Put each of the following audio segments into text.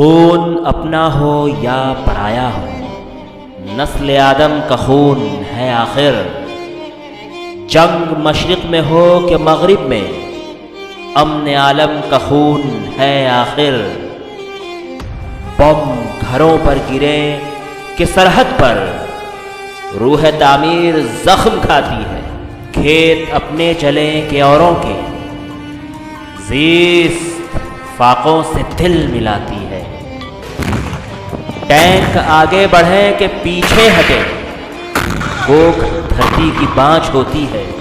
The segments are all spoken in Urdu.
خون اپنا ہو یا پرایا ہو، نسل آدم کا خون ہے آخر۔ جنگ مشرق میں ہو کہ مغرب میں، امن عالم کا خون ہے آخر۔ بم گھروں پر گریں کہ سرحد پر، روح تعمیر زخم کھاتی ہے۔ کھیت اپنے چلیں کہ اوروں کے، زیست فاقوں سے دل ملاتی ہے۔ ٹینک آگے بڑھیں کہ پیچھے ہٹیں، کوکھ دھرتی کی بانجھ ہوتی ہے۔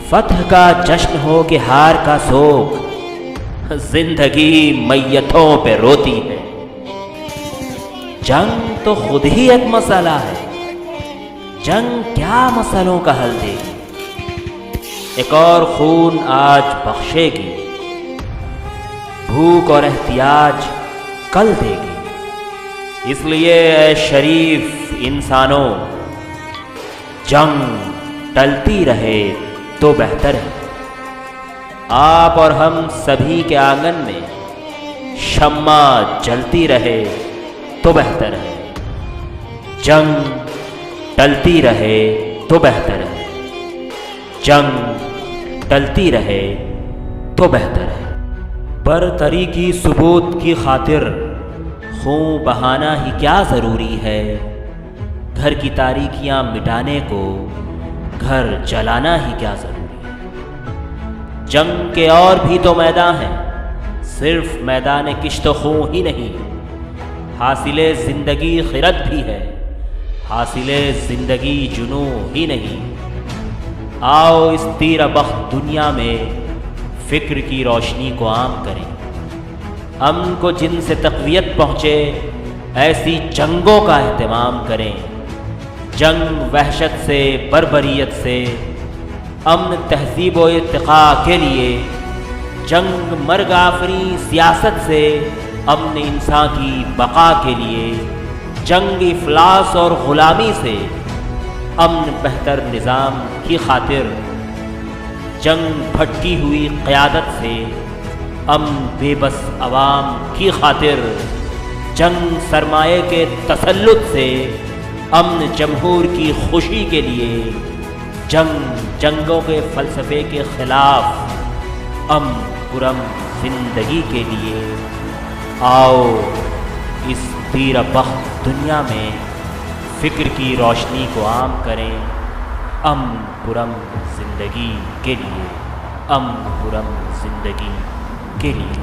فتح کا جشن ہو کہ ہار کا سوگ، زندگی میتوں پہ روتی ہے۔ جنگ تو خود ہی ایک مسئلہ ہے، جنگ کیا مسئلوں کا حل دے گی؟ ایک اور خون آج بخشے گی، بھوک اور احتیاج کل دے گی۔ اس لیے اے شریف انسانوں، جنگ ٹلتی رہے تو بہتر ہے۔ آپ اور ہم سبھی کے آنگن میں شمع جلتی رہے تو بہتر ہے۔ جنگ ٹلتی رہے تو بہتر ہے، جنگ ٹلتی رہے تو بہتر ہے۔ برتری کی ثبوت کی خاطر خون بہانا ہی کیا ضروری ہے؟ گھر کی تاریکیاں مٹانے کو گھر جلانا ہی کیا ضروری ہے؟ جنگ کے اور بھی تو میدان ہیں، صرف میدان کشت و خون ہی نہیں۔ حاصل زندگی خرد بھی ہے، حاصل زندگی جنوں ہی نہیں۔ آؤ اس تیرہ بخت دنیا میں فکر کی روشنی کو عام کریں۔ امن کو جن سے تقویت پہنچے ایسی جنگوں کا اہتمام کریں۔ جنگ وحشت سے، بربریت سے، امن تہذیب و ارتقاء کے لیے۔ جنگ مرگ آفریں سیاست سے، امن انسان کی بقا کے لیے۔ جنگ افلاس اور غلامی سے، امن بہتر نظام کی خاطر۔ جنگ بھٹکی ہوئی قیادت سے، امن بے بس عوام کی خاطر۔ جنگ سرمایہ کے تسلط سے، امن جمہور کی خوشی کے لیے۔ جنگ جنگوں کے فلسفے کے خلاف، امن پرامن زندگی کے لیے۔ آؤ اس تیرہ بخت دنیا میں فکر کی روشنی کو عام کریں، امن پرامن زندگی کے لیے، امن پرامن زندگی کے لیے۔